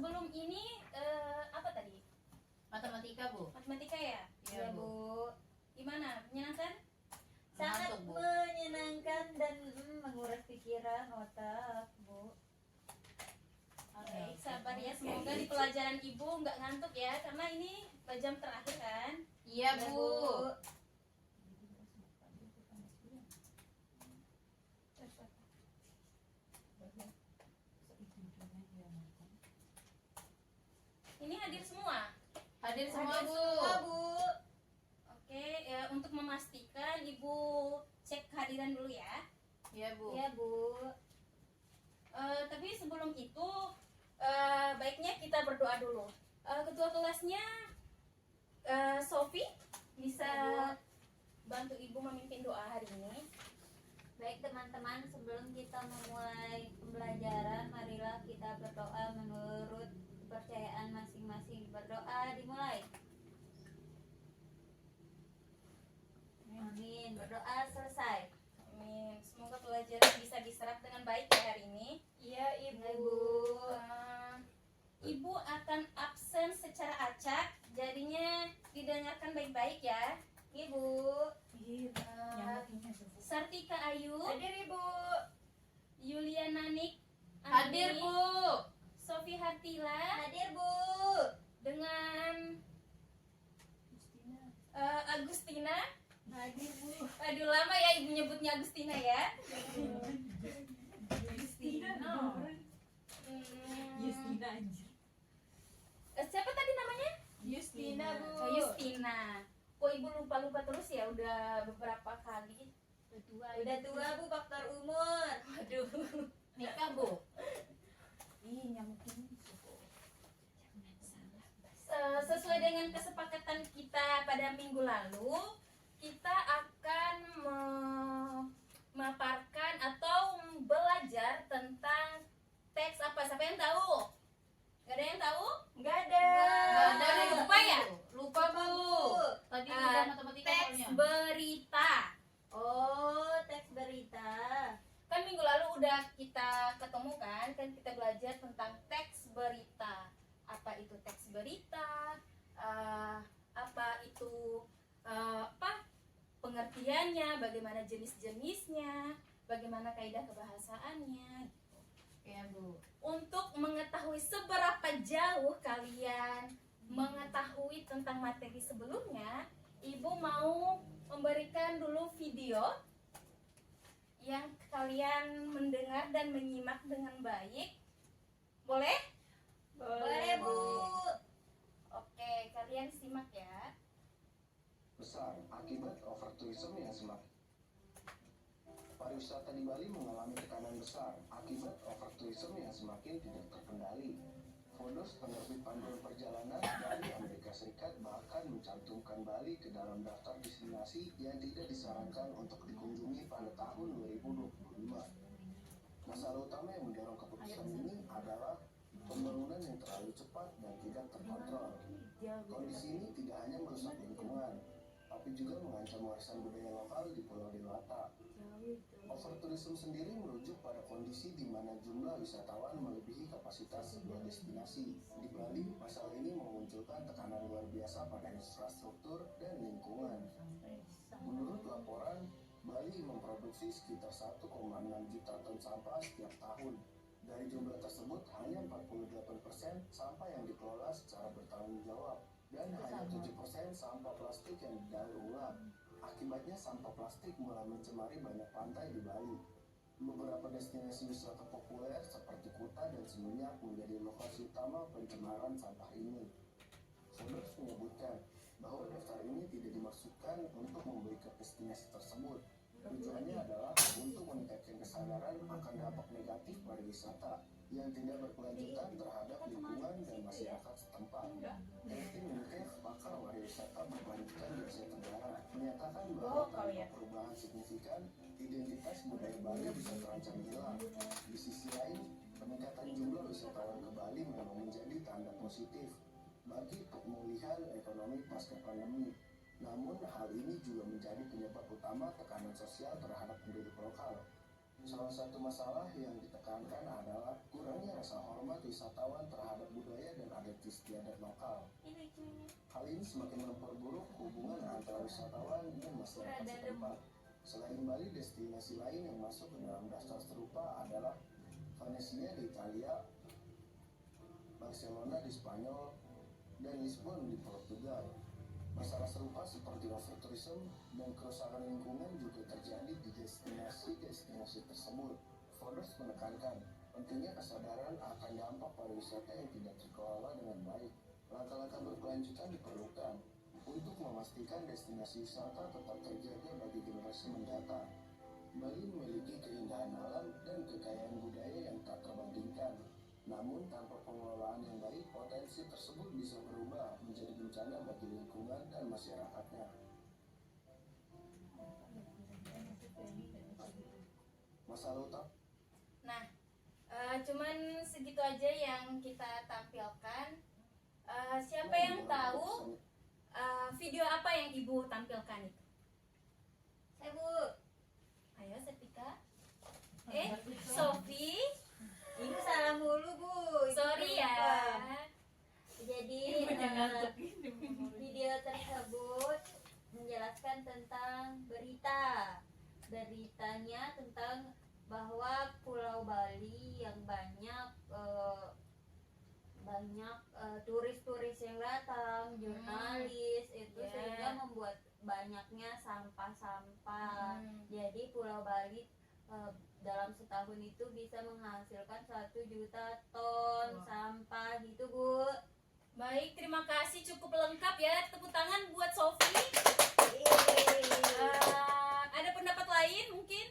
sebelum ini apa tadi? Matematika, Bu. Matematika ya? Iya, Bu. Gimana? Menyenangkan? Sangat Mengantuk, Bu. menyenangkan dan menguras pikiran, otak, Bu. Baik, sabar ya. Semoga di pelajaran Ibu nggak ngantuk ya, karena ini jam terakhir kan? Iya, Ya, Bu. Ini hadir semua. Hadir semua, Hadir Bu. semua, Bu. Oke, ya, untuk memastikan Ibu cek kehadiran dulu ya. Iya, Bu. Ya, Bu. Tapi sebelum itu baiknya kita berdoa dulu. Ketua kelasnya Sofi bisa Ya, bantu Ibu memimpin doa hari ini. Baik teman-teman, sebelum kita memulai pembelajaran, marilah kita berdoa menurut kepercayaan masing-masing. Berdoa dimulai. Amin. Berdoa selesai. Amin. Semoga pelajaran bisa diserap dengan baik ya hari ini. Iya, Ibu. Ibu akan absen secara acak, jadinya didengarkan baik-baik ya. Ibu. Sartika Ayu, Hadir, Ibu. Yulia Nanik, Hadir, Bu. Sofi Hartila, Hadir, Bu. dengan Agustina. Hadir, Bu. Aduh lama ya ibu nyebutnya Agustina ya. Siapa tadi namanya? Justina, Bu. Oh, Justina. Kok ibu lupa-lupa terus ya, udah beberapa kali. Udah tua, Bu, faktor umur. Aduh. Nikah, Bu. Sesuai dengan kesepakatan kita pada minggu lalu, kita akan memaparkan atau belajar tentang teks apa? Siapa yang tahu? Gak ada yang tahu? Enggak ada. Nggak ada, Dari Bu. lupa ya? Lupa, Bu. Tadi Ah, udah matematika Teks soalnya. berita. Oh, teks berita. Kan minggu lalu udah kita ketemu kan kita belajar tentang teks berita. Apa itu teks berita? Apa itu pengertiannya? Bagaimana jenis-jenisnya? Bagaimana kaidah kebahasaannya? Iya, Bu. Untuk mengetahui seberapa jauh kalian mengetahui tentang materi sebelumnya, Ibu mau memberikan dulu video yang kalian mendengar dan menyimak dengan baik. Boleh? Boleh, Bu. Oke, kalian simak ya. Besar akibat overtourism yang semakin. Pariwisata di Bali mengalami tekanan besar akibat overtourism yang semakin tidak terkendali. Fondos penerbit panduan perjalanan dari Amerika Serikat bahkan mencantumkan Bali ke dalam daftar destinasi yang tidak disarankan untuk dikunjungi pada tahun 2025. Masalah utama yang mendorong keputusan ini adalah pembangunan yang terlalu cepat dan tidak terkontrol. Kondisi ini tidak hanya merusak lingkungan, tapi juga mengancam warisan budaya lokal di Pulau Dewata. Overtourism sendiri merujuk pada kondisi di mana jumlah wisatawan melebihi kapasitas sebuah destinasi. Di Bali, masalah ini memunculkan tekanan luar biasa pada infrastruktur dan lingkungan. Menurut laporan, Bali memproduksi sekitar 1,6 juta ton sampah setiap tahun. Dari jumlah tersebut, hanya 48% sampah yang dikelola secara bertanggung jawab dan hanya 7% sampah plastik yang didaur ulang. Akibatnya sampah plastik mulai mencemari banyak pantai di Bali. Beberapa destinasi wisata populer seperti Kuta dan Seminyak menjadi lokasi utama pencemaran sampah ini. Forbes menyebutkan bahwa daftar ini tidak dimaksudkan untuk memberikan destinasi tersebut. Tujuannya adalah untuk meningkatkan kesadaran akan dampak negatif pariwisata yang tidak berkelanjutan terhadap lingkungan dan masyarakat setempat. Kevin Munkev, pakar pariwisata berkelanjutan di Asia Tenggara, menyatakan bahwa tanpa perubahan signifikan, identitas budaya Bali bisa terancam hilang. Di sisi lain, peningkatan jumlah wisatawan ke Bali memang menjadi tanda positif bagi pemulihan ekonomi pasca pandemi. Namun hal ini juga menjadi penyebab utama tekanan sosial terhadap penduduk lokal. Salah satu masalah yang ditekankan adalah kurangnya rasa hormat wisatawan terhadap budaya istiadat lokal. Ini lucunya. Hal ini semakin memperburuk hubungan antara wisatawan dan masyarakat setempat. Selain Bali, destinasi lain yang masuk ke dalam daftar serupa adalah Venesia di Italia, Barcelona di Spanyol, dan Lisbon di Portugal. Masalah serupa seperti overtourism dan kerusakan lingkungan juga terjadi di destinasi-destinasi tersebut. Forbes menekankan pentingnya kesadaran akan dampak pariwisata yang tidak terkelola dengan baik. Langkah-langkah berkelanjutan diperlukan untuk memastikan destinasi wisata tetap terjaga bagi generasi mendatang. Bali memiliki keindahan alam dan kekayaan budaya yang tak terbandingkan. Namun tanpa pengelolaan yang baik, potensi tersebut bisa berubah menjadi bencana bagi lingkungan dan masyarakatnya. Masalah utama. Nah, cuman segitu aja yang kita tampilkan. Siapa yang tahu video apa yang Ibu tampilkan itu? Saya Bu. Ayo Setika. Sofi. Ibu salah mulu Bu. Ibu Sorry ya. lupa. Jadi video tersebut menjelaskan tentang beritanya tentang bahwa Pulau Bali yang banyak turis-turis yang datang, jurnalis itu Yeah. sehingga membuat banyaknya sampah-sampah. Jadi Pulau Bali dalam setahun itu bisa menghasilkan 1 juta ton Wow. sampah gitu Bu. Baik, terima kasih, cukup lengkap ya. Tepuk tangan buat Sofi. Ada pendapat lain mungkin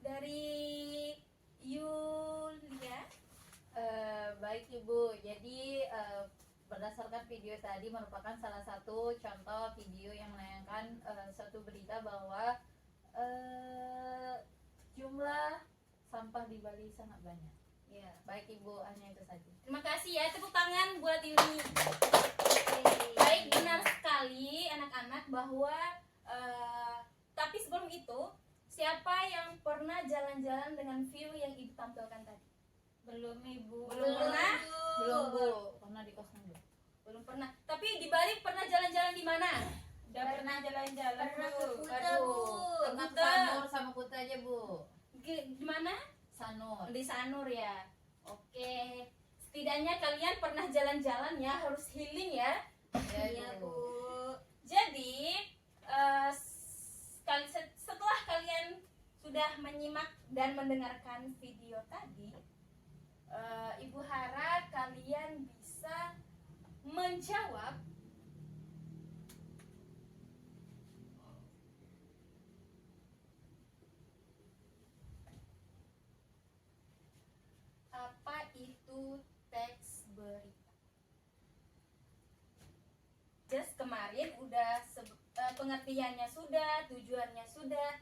dari Yulia? Baik Ibu, jadi berdasarkan video tadi merupakan salah satu contoh video yang menayangkan suatu berita bahwa jumlah sampah di Bali sangat banyak. Ya, baik Ibu, hanya itu saja. Terima kasih ya, tepuk tangan buat Yuni. Baik, benar sekali anak-anak bahwa tapi sebelum itu, siapa yang pernah jalan-jalan dengan view yang Ibu tampilkan tadi? Belum Ibu. Belum pernah? Belum Bu, pernah di kos dulu. Belum pernah. Tapi di Bali pernah jalan-jalan di mana? Udah pernah jalan-jalan Pernah Bu. ke Kuta, Bu. Pernah ke Kuta. Sanur sama Kuta aja Bu. Di mana? Sanur. Di Sanur ya. Oke. Setidaknya kalian pernah jalan-jalan ya, harus healing ya. Iya Bu. Jadi setelah kalian sudah menyimak dan mendengarkan video tadi, Ibu harap kalian bisa menjawab apa itu teks berita. Just kemarin udah pengertiannya sudah, tujuannya sudah,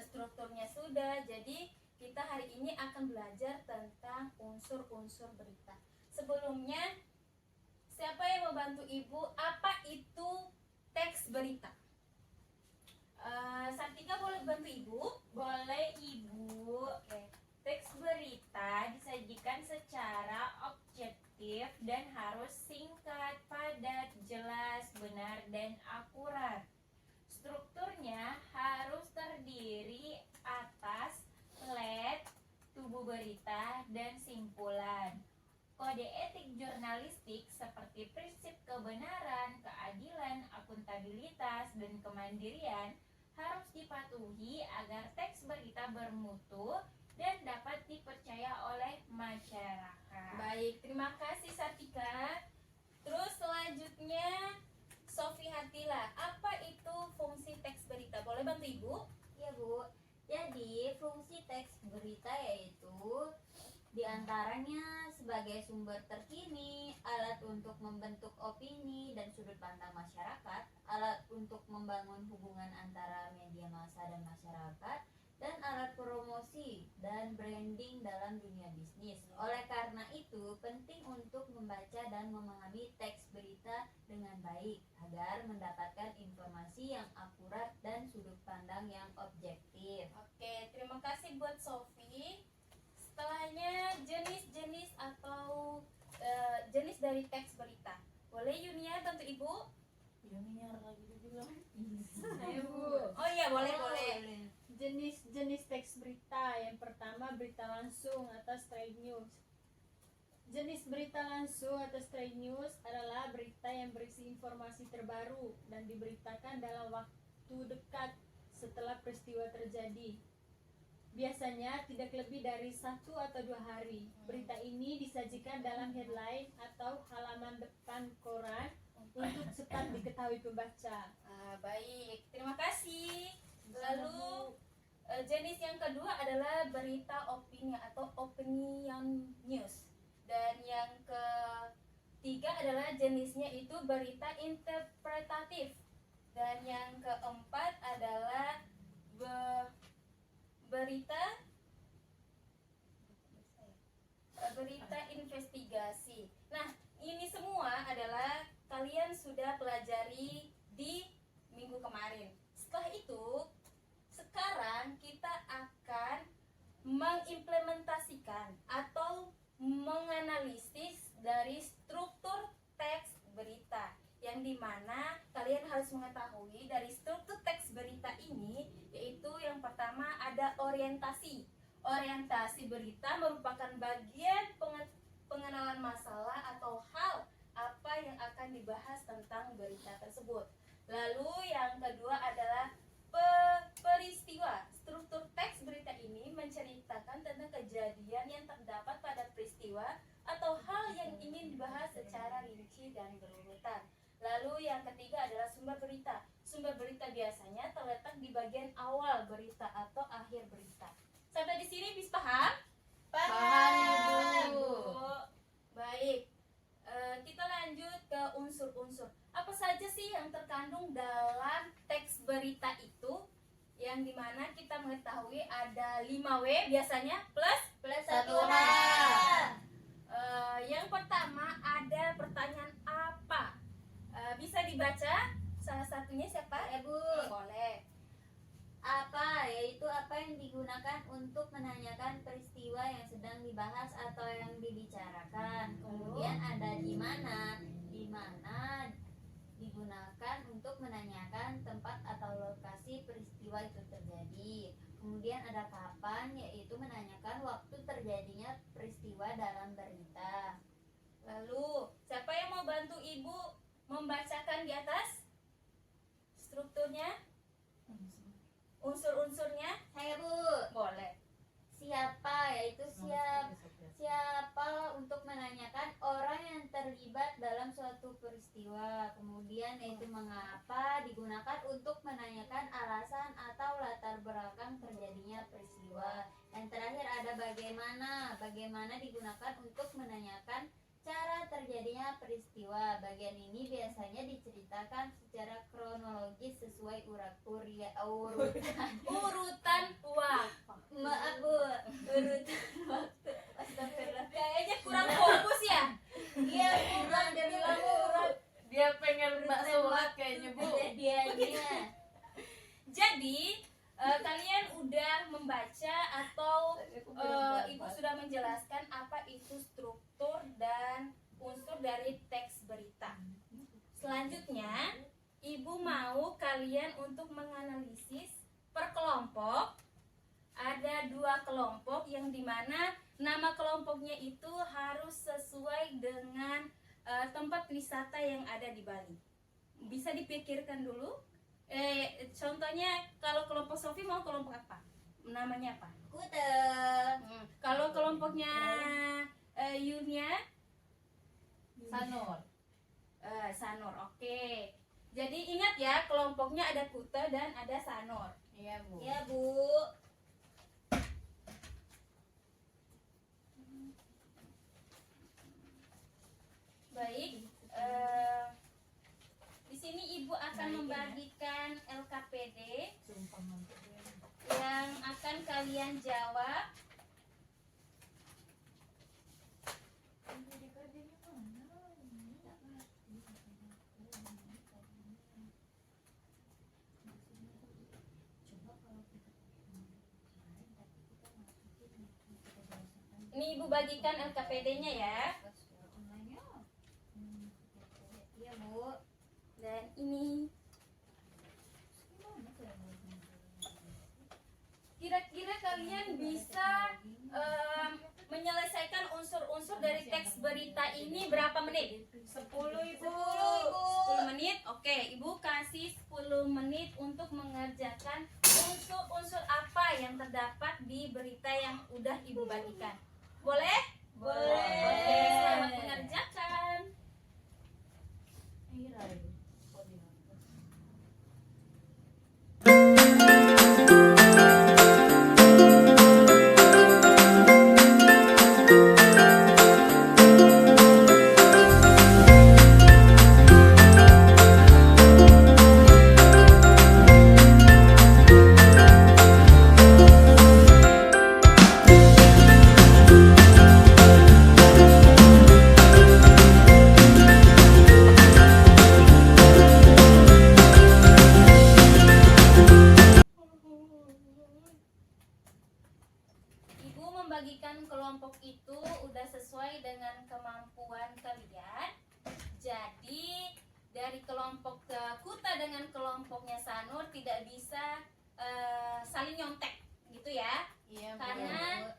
strukturnya sudah. Jadi kita hari ini akan belajar tentang unsur-unsur berita. Sebelumnya, siapa yang membantu Ibu? Apa itu teks berita? Sartika boleh bantu Ibu? Boleh Ibu. Oke. Teks berita disajikan secara objektif dan harus singkat, padat, jelas, benar, dan akurat. Strukturnya harus terdiri atas lead, tubuh berita, dan simpulan. Kode etik jurnalistik seperti prinsip kebenaran, keadilan, akuntabilitas, dan kemandirian harus dipatuhi agar teks berita bermutu dan dapat dipercaya oleh masyarakat. Baik, terima kasih Sartika. Terus selanjutnya Sofi Hatila, apa itu fungsi teks berita? Boleh bantu Ibu? Iya Bu. Jadi fungsi teks berita yaitu diantaranya sebagai sumber terkini, alat untuk membentuk opini dan sudut pandang masyarakat, alat untuk membangun hubungan antara media massa dan masyarakat, dan alat promosi dan branding dalam dunia bisnis. Oleh karena itu, penting untuk membaca dan memahami teks berita dengan baik agar mendapatkan informasi yang akurat dan sudut pandang yang objektif. Oke, terima kasih buat Sofi. Setelahnya jenis-jenis atau jenis dari teks berita. Boleh Yunia bantu Ibu? Ayo Bu. Oh iya, boleh. Jenis-jenis teks berita. Yang pertama, berita langsung atau straight news. Jenis berita langsung atau straight news adalah berita yang berisi informasi terbaru dan diberitakan dalam waktu dekat setelah peristiwa terjadi. Biasanya tidak lebih dari 1 atau 2 hari. Berita ini disajikan dalam headline atau halaman depan koran untuk cepat diketahui pembaca. Baik, terima kasih. Lalu jenis yang kedua adalah berita opini atau opinion news. Dan yang ketiga adalah jenisnya itu berita interpretatif. Dan yang keempat adalah berita investigasi. Nah, ini semua adalah kalian sudah pelajari di minggu kemarin. Setelah itu, sekarang kita akan mengimplementasikan atau menganalisis dari struktur teks berita, yang dimana kalian harus mengetahui dari struktur teks berita ini, yaitu yang pertama ada orientasi. Orientasi berita merupakan bagian pengenalan masalah atau hal apa yang akan dibahas tentang berita tersebut. Lalu yang kedua adalah peristiwa. Struktur teks berita ini menceritakan tentang kejadian yang terdapat pada peristiwa atau hal yang ingin dibahas secara rinci dan berurutan. Lalu yang ketiga adalah sumber berita. Sumber berita biasanya terletak di bagian awal berita atau akhir berita. Sampai di sini bisa paham? Paham, Ibu. Baik. Kita lanjut ke unsur-unsur. Apa saja sih yang terkandung dalam teks berita itu? Yang dimana kita mengetahui ada 5W biasanya plus 1H. Yang pertama ada pertanyaan apa? Bisa dibaca salah satunya siapa? Ya Bu. Boleh. Apa, yaitu apa yang digunakan untuk menanyakan peristiwa yang sedang dibahas atau yang dibicarakan. Kemudian ada di mana digunakan untuk menanyakan tempat atau lokasi peristiwa itu terjadi. Kemudian ada kapan, yaitu menanyakan waktu terjadinya peristiwa dalam berita. Lalu siapa yang mau bantu Ibu membacakan di atas strukturnya? Unsur-unsurnya? Saya Bu. Boleh. Siapa, yaitu siapa untuk menanyakan orang yang terlibat dalam suatu peristiwa. Kemudian yaitu mengapa digunakan untuk menanyakan alasan atau latar belakang terjadinya peristiwa. Yang terakhir ada bagaimana digunakan untuk menanyakan cara terjadinya peristiwa. Bagian ini biasanya diceritakan secara kronologis sesuai Urutan waktu. Maaf Bu, urutan waktu. Astagfirullah. Kayaknya kurang fokus ya. Iya Bu, Bang, dia bilang urut. Dia pengen mbak sholat kayaknya Bu. Dia. Jadi kalian udah membaca atau Ibu sudah menjelaskan apa itu struktur dan unsur dari teks berita. Selanjutnya, Ibu mau kalian untuk menganalisis per kelompok. Ada 2 kelompok yang dimana nama kelompoknya itu harus sesuai dengan tempat wisata yang ada di Bali. Bisa dipikirkan dulu. Contohnya kalau kelompok Sofi mau kelompok apa? Namanya apa? Kute. Kalau kelompoknya Yunia? Sanur. Sanur, oke. Jadi ingat ya, kelompoknya ada Kute dan ada Sanur. Iya Bu. Ya Bu. Baik. Di sini Ibu akan membagikan LKPD yang akan kalian jawab. Ini Ibu bagikan LKPD-nya ya. ini. Kira-kira kalian bisa menyelesaikan unsur-unsur dari teks berita ini berapa menit? 10 Ibu. 10 menit. Oke, Ibu kasih 10 menit untuk mengerjakan unsur-unsur apa yang terdapat di berita yang udah Ibu bagikan. Boleh? Boleh. Oke, selamat mengerjakan. Ibu membagikan kelompok itu udah sesuai dengan kemampuan kalian. Jadi dari kelompok Kuta dengan kelompoknya Sanur tidak bisa saling nyontek gitu ya. Iya, Bu. Karena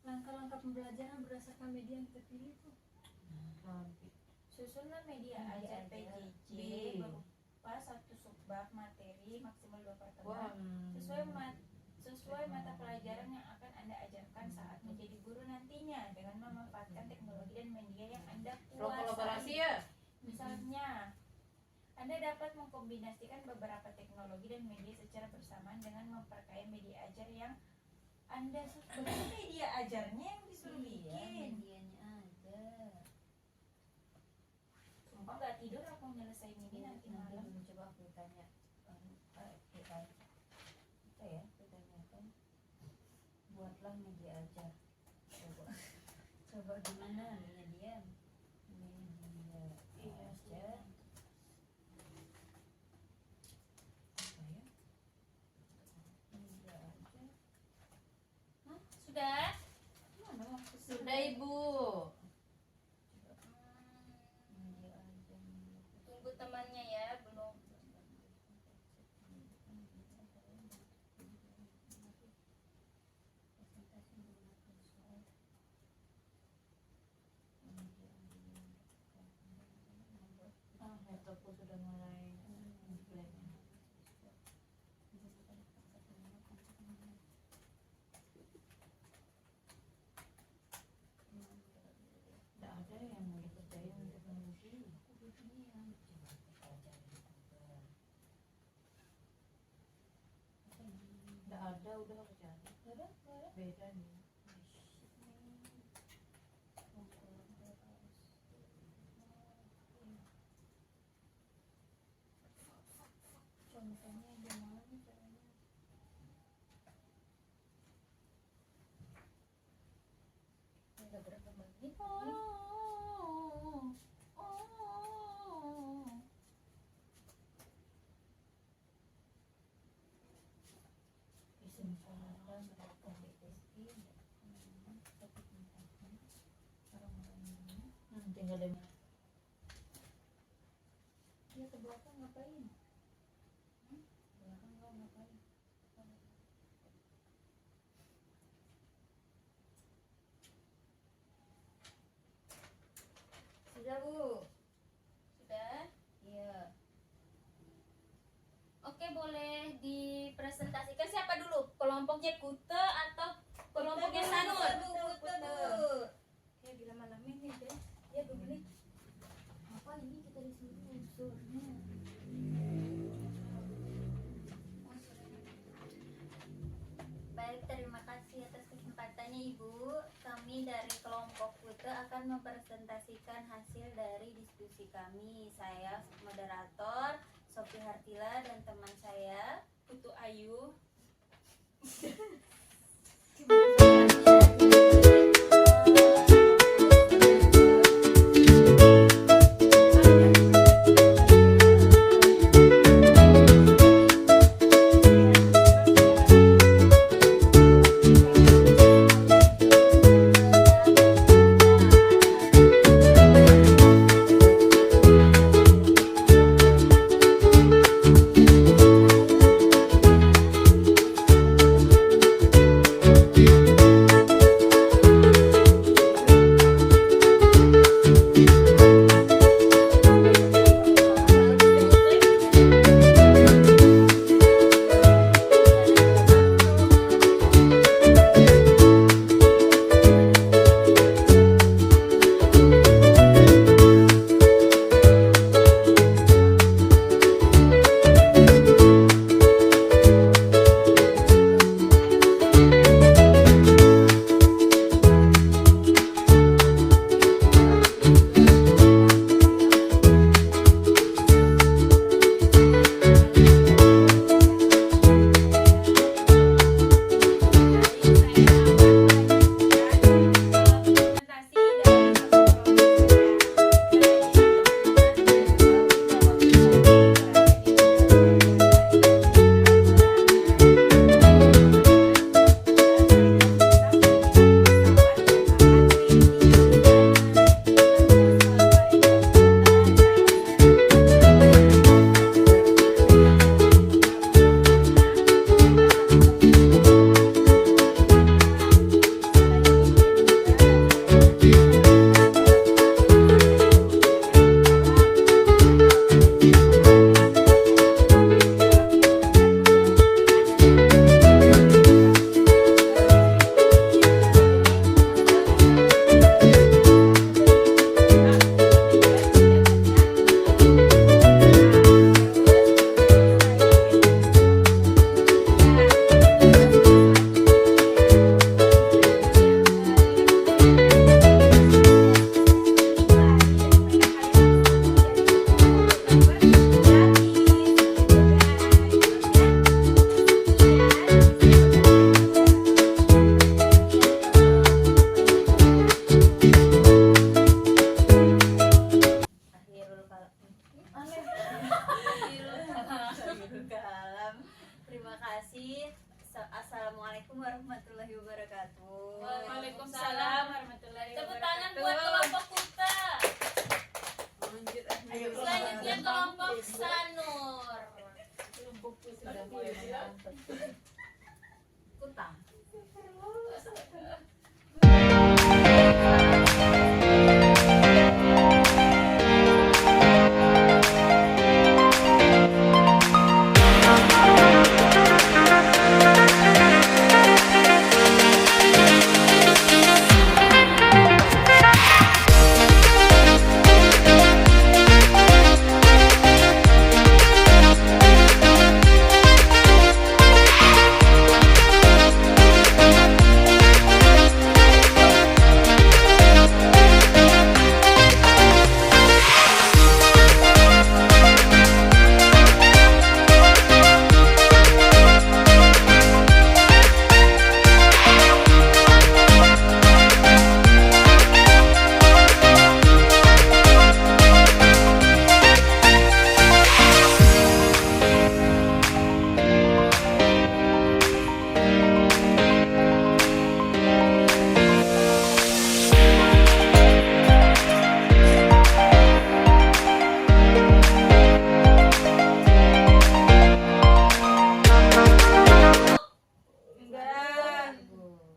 langkah-langkah pembelajaran berdasarkan media yang terpilih tuh. Susunan media ajar PJJ berupa satu subbab materi maksimal 2 pertemuan sesuai mata pelajaran yang akan Anda ajarkan saat menjadi guru nantinya dengan memanfaatkan teknologi dan media yang Anda Kolaborasi kuasai. ya. Misalnya, Anda dapat mengkombinasikan beberapa teknologi dan media secara bersamaan dengan memperkaya media ajar yang Anda susun. Media ajarnya yang disuruh bikin. Medianya ada. Sumpah nggak tidur aku nyelesain ini nanti malam. dulu coba aku tanya AI apa ya, aku tanyakan buatlah media ajar. Coba gimana media ajar apa ya, media ajar. Hah? Sudah? Mana waktu sudah ibu. Media ajar. Tunggu temannya ya, belum. Laptopku sudah mulai blank. Tidak ada yang mau dikerjain untuk teknologi. Tidak ada, udah aku cari. Beda nih. Contohnya gimana caranya? Udah berapa menit? Kesempatan mereka BSI orang-orang ini tinggal dengan dia ke belakang ngapain? Belakang lo ngapain? Sudah Bu. Sudah? Iya. Oke, boleh dipresentasikan siapa dulu? Kelompoknya Kute atau kelompoknya Sanur? Kayak dilama-lamain nih deh. Ya 2 menit. Apa ini kita disuruh unsurnya? Baik, terima kasih atas kesempatannya Ibu. Kami dari kelompok Kute akan mempresentasikan hasil dari diskusi kami. Saya moderator Sophie Hartila dan teman saya Putu Ayu. kelompok Sanur. Kelompokku sudah mulai menonton. Kutang.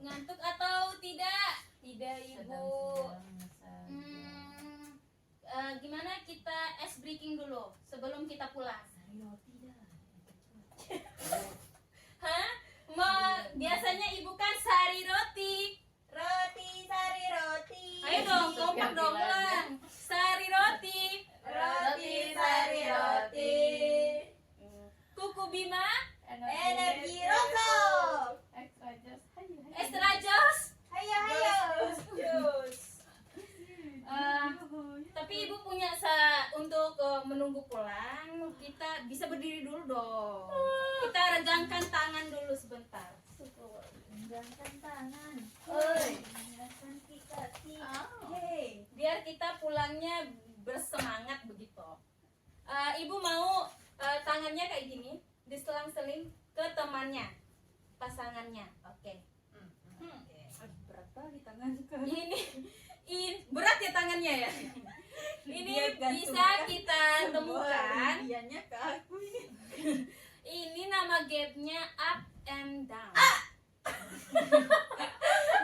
Ngantuk atau tidak? Tidak, Ibu. Sedang-sedang Gimana kita ice breaking dulu sebelum kita pulang? Hah? Biasanya Ibu kan sehari roti. Roti, sari roti. Ayo dong, kompak dong, ulang. Sehari roti. Roti, sari roti. Kuku Bima, Energi rokok. Extra just. Hayu, hayu. extra jos. Hayo, hayo. Tapi Ibu punya untuk menunggu pulang, kita bisa berdiri dulu dong. Kita regangkan tangan dulu sebentar. Regangkan tangan. Oi. Regangkan kaki. Oh. Hey. Biar kita pulangnya bersemangat begitu. Ibu mau tangannya kayak gini, diselang-seling ke temannya, pasangannya. Oke. Berat banget tanganku. Ini berat ya tangannya ya. Ini bisa kita temukan. Dianya ke aku ini. Ini nama gapnya up and down.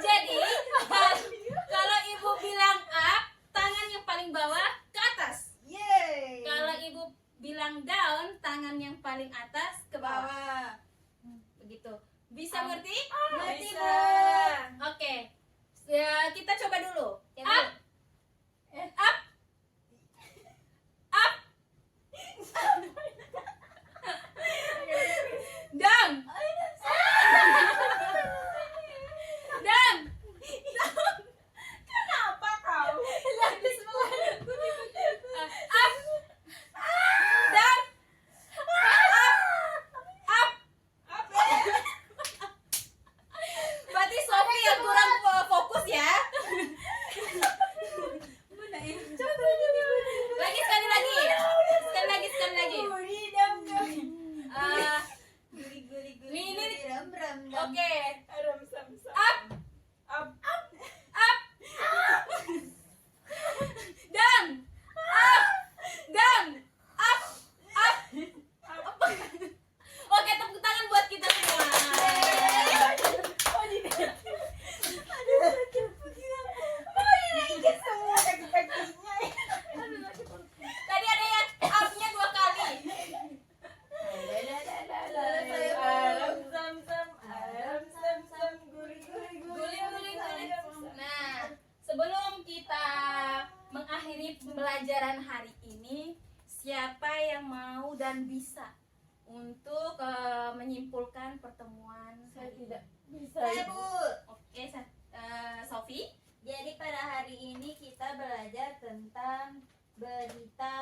Jadi kalau Ibu bilang up, tangan yang paling bawah ke atas. Yeay. Kalau Ibu bilang down, tangan yang paling atas ke bawah. Bawah. Begitu. Bisa ngerti? Ngerti, Bisa. Bu. Oke. Ya, kita coba dulu. Ya, Up. Up. Up. Down. Down. Kenapa kau? Lagi semua. Up. Down. Up. Up. Berarti Sofi yang kurang fokus ya. Mana ya? Lagi sekali lagi. Sekali lagi. Guri dam dam. Ah, Guri guri guri. Ini- guri, ram ram dam. Oke. Ram sam sam. Up. Up. Up. Down. Up. Down. Up. Up. Oke, tepuk tangan buat kita semua. Aduh, cepet gila. Mau dinaikin semua kaki-kakinya. Tadi ada yang up-nya 2 kali. Aram sam sam. Aram sam sam. Guri guri guri. Guling. Nah, sebelum kita mengakhiri pembelajaran hari ini, siapa yang mau dan bisa untuk menyimpulkan pertemuan Saya hari tidak ini? bisa. Saya Ibu. Bu. Oke, Sofi. Jadi pada hari ini kita belajar tentang berita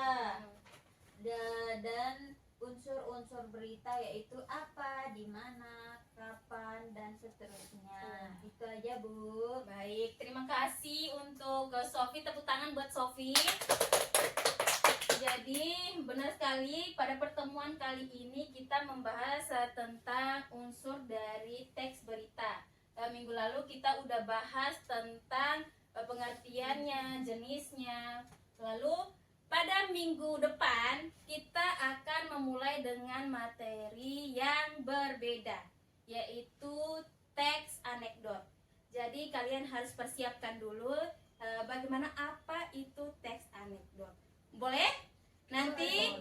dan unsur-unsur berita yaitu apa, di mana, kapan dan seterusnya. Itu aja Bu. Baik, terima kasih untuk Sofi. Tepuk tangan buat Sofi. Jadi benar sekali pada pertemuan kali ini kita membahas tentang unsur dari teks berita. Minggu lalu kita udah bahas tentang pengertiannya, jenisnya. Lalu pada minggu depan kita akan memulai dengan materi yang berbeda, yaitu teks anekdot. Jadi kalian harus persiapkan dulu bagaimana apa itu teks anekdot. Boleh? Nanti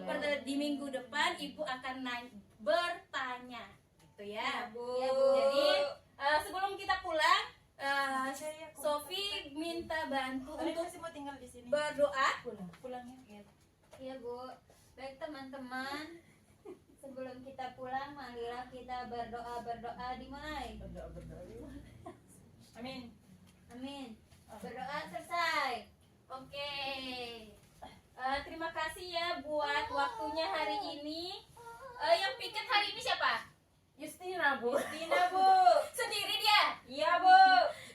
di minggu depan Ibu akan bertanya, gitu ya. Ya, Bu. Jadi sebelum kita pulang, Sofi minta bantu untuk masih mau tinggal di sini. berdoa. Pulangnya Iya, Bu. Baik teman-teman, sebelum kita pulang, marilah kita berdoa dimulai. Amin. Amin. Berdoa selesai. Oke. Terima kasih ya buat waktunya hari ini. Yang piket hari ini siapa? Justina, Bu. Tina, Bu. Sendiri dia. Iya, Bu.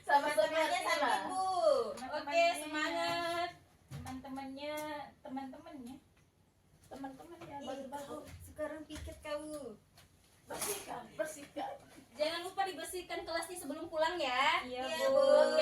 Teman-temannya sakit, Bu. Oke, semangat. Teman-temannya bagus-bagus. Sekarang piket kau. Bersihkan. Jangan lupa dibersihkan kelasnya sebelum pulang ya. Iya, Iya, Bu. Bu.